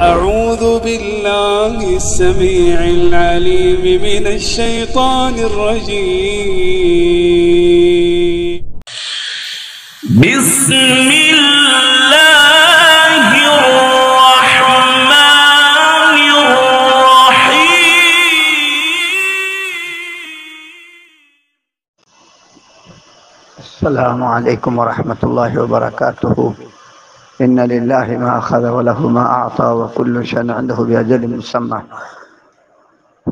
أعوذ بالله السميع العليم من الشيطان الرجيم. بسم الله الرحمن الرحيم. السلام عليكم ورحمة الله وبركاته. إن لله ما أخذ وله ما أعطى وكل شيء عنده بأجل مسمى،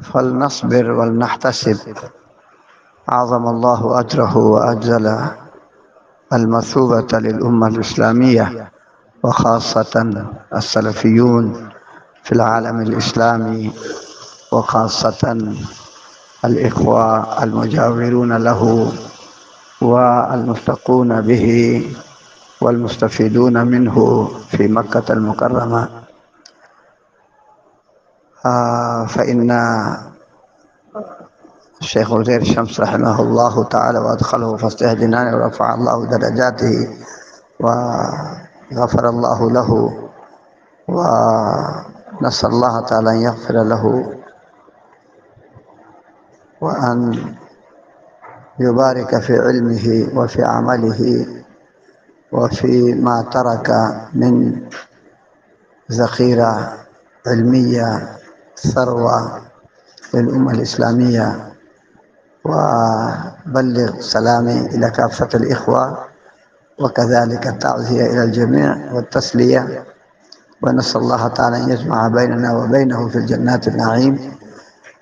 فلنصبر ولنحتسب. أعظم الله أجره وأجزل المثوبة للأمة الإسلامية، وخاصة السلفيون في العالم الإسلامي، وخاصة الإخوة المجاورون له والمفتقون به والمستفيدون منه في مكة المكرمة. فإن الشيخ وزير الشمس رحمه الله تعالى وأدخله فصل الجنان ورفع الله درجاته وغفر الله له، ونسأل الله تعالى أن يغفر له وأن يبارك في علمه وفي عمله وفي ما ترك من ذخيرة علمية ثروة للأمة الإسلامية. وبلغ سلامي إلى كافة الإخوة، وكذلك التعزية إلى الجميع والتسلية، ونسأل الله تعالى أن يجمع بيننا وبينه في الجنات النعيم،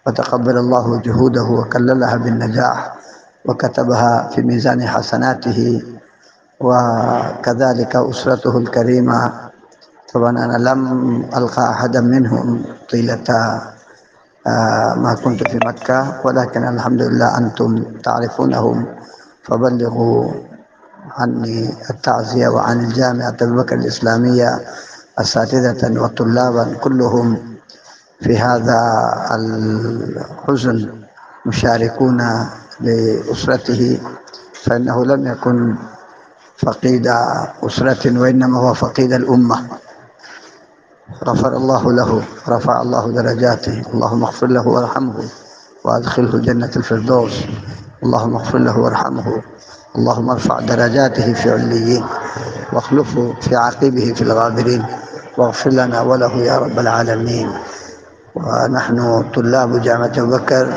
وتقبل الله جهوده وكللها بالنجاح وكتبها في ميزان حسناته، وكذلك أسرته الكريمة. طبعا أنا لم ألقى أحدا منهم طيلة ما كنت في مكة، ولكن الحمد لله أنتم تعرفونهم، فبلغوا عني التعزية وعن الجامعة أبي بكر الإسلامية أساتذة وطلابا كلهم في هذا الحزن مشاركون لأسرته، فإنه لم يكن فقيد أسرة وإنما هو فقيد الأمة. غفر الله له، رفع الله درجاته، اللهم اغفر له وارحمه وأدخله جنة الفردوس، اللهم اغفر له وارحمه، اللهم ارفع درجاته في عليين واخلفه في عقبه في الغابرين، واغفر لنا وله يا رب العالمين. ونحن طلاب جامعة أبي بكر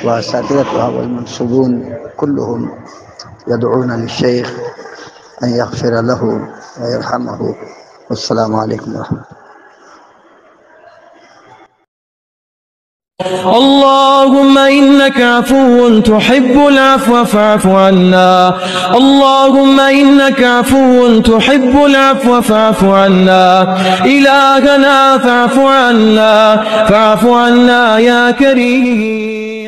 وأساتذتها والمنصبون كلهم يدعون للشيخ أن يغفر له ويرحمه. والسلام عليكم ورحمة الله. اللهم إنك عفو تحب العفو فاعف عنا. اللهم إنك عفو تحب العفو فاعف عنا. إلهنا فاعف عنا، فاعف عنا يا كريم.